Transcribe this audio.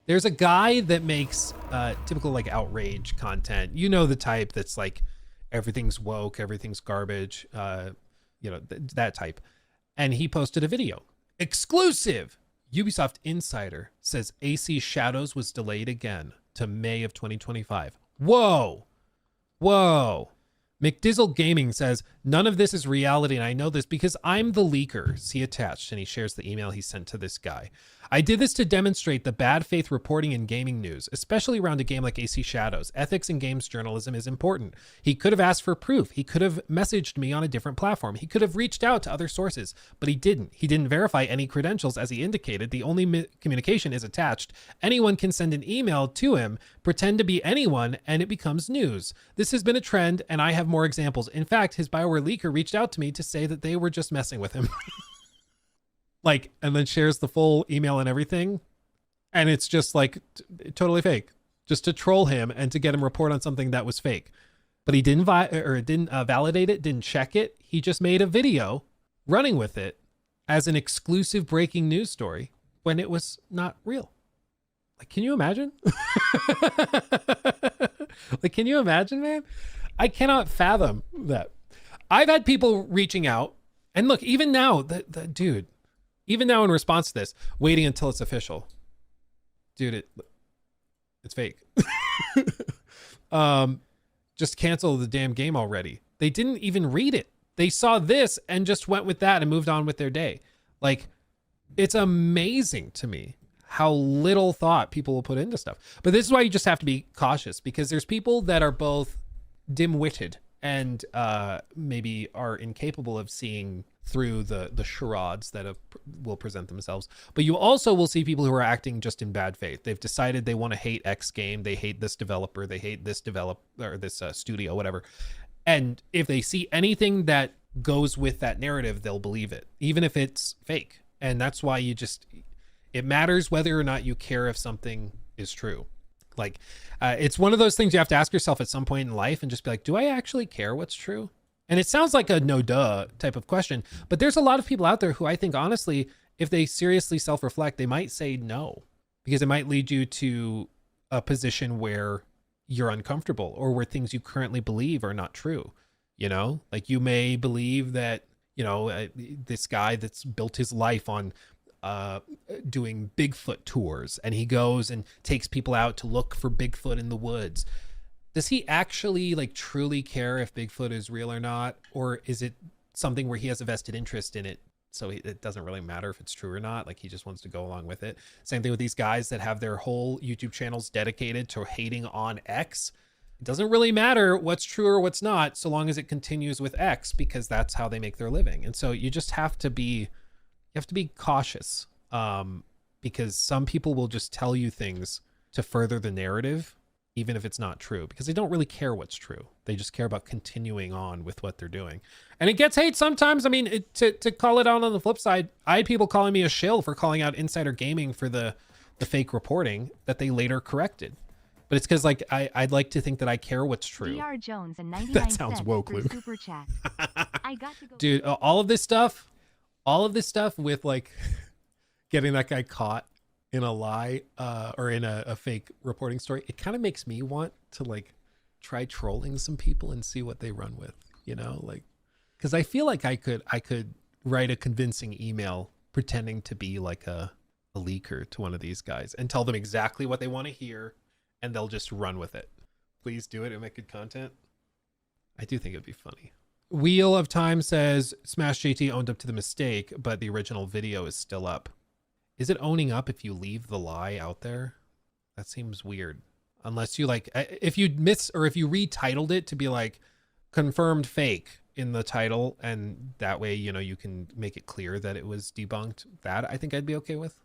There's a guy that makes typical like outrage content. You know, the type that's like everything's woke, everything's garbage, you know, that type. And he posted a video. Exclusive! Ubisoft Insider says AC Shadows was delayed again to May of 2025. Whoa! Whoa. McDizzle Gaming says, none of this is reality, and I know this because I'm the leaker. See attached, and he shares the email he sent to this guy. I did this to demonstrate the bad faith reporting in gaming news, especially around a game like AC Shadows. Ethics in games journalism is important. He could have asked for proof. He could have messaged me on a different platform. He could have reached out to other sources, but he didn't. He didn't verify any credentials as he indicated. The only communication is attached. Anyone can send an email to him, pretend to be anyone, and it becomes news. This has been a trend, and I have more examples. In fact, his BioWare leaker reached out to me to say that they were just messing with him. Like, and then shares the full email and everything. And it's just like totally fake, just to troll him and to get him report on something that was fake. But he didn't validate it, didn't check it. He just made a video running with it as an exclusive breaking news story when it was not real. Like, can you imagine? Like, can you imagine, man? I cannot fathom that. I've had people reaching out, and look, even now, the dude, even now in response to this, waiting until it's official. Dude, it's fake. Just cancel the damn game already. They didn't even read it. They saw this and just went with that and moved on with their day. Like, it's amazing to me how little thought people will put into stuff. But this is why you just have to be cautious, because there's people that are both dim-witted and maybe are incapable of seeing through the charades that will present themselves. But you also will see people who are acting just in bad faith. They've decided they want to hate X game. They hate this developer. They hate this or this studio, whatever. And if they see anything that goes with that narrative, they'll believe it, even if it's fake. And that's why it matters whether or not you care if something is true. Like, it's one of those things you have to ask yourself at some point in life and just be like, do I actually care what's true? And it sounds like a no duh type of question, but there's a lot of people out there who I think, honestly, if they seriously self-reflect, they might say no, because it might lead you to a position where you're uncomfortable or where things you currently believe are not true. You know, like you may believe that, you know, this guy that's built his life on doing Bigfoot tours, and he goes and takes people out to look for Bigfoot in the woods. Does he actually like truly care if Bigfoot is real or not? Or is it something where he has a vested interest in it, so it doesn't really matter if it's true or not? Like, he just wants to go along with it. Same thing with these guys that have their whole YouTube channels dedicated to hating on X. It doesn't really matter what's true or what's not, so long as it continues with X, because that's how they make their living. And so you just have to be cautious, because some people will just tell you things to further the narrative, even if it's not true, because they don't really care what's true. They just care about continuing on with what they're doing. And it gets hate sometimes. I mean, to call it out on the flip side, I had people calling me a shill for calling out Insider Gaming for the fake reporting that they later corrected. But it's because, like, I'd like to think that I care what's true. DR Jones and 99 That sounds woke, Luke. Super chat. I got to go. Dude, all of this stuff with like getting that guy caught in a lie or in a fake reporting story, it kind of makes me want to like try trolling some people and see what they run with, you know, like, because I feel like I could write a convincing email pretending to be like a leaker to one of these guys and tell them exactly what they want to hear, and they'll just run with it. Please do it and make good content. I do think it'd be funny. Wheel of Time says Smash JT owned up to the mistake, but the original video is still up. Is it owning up if you leave the lie out there? That seems weird. Unless you like, if you retitled it to be like confirmed fake in the title, and that way, you know, you can make it clear that it was debunked. That I think I'd be okay with.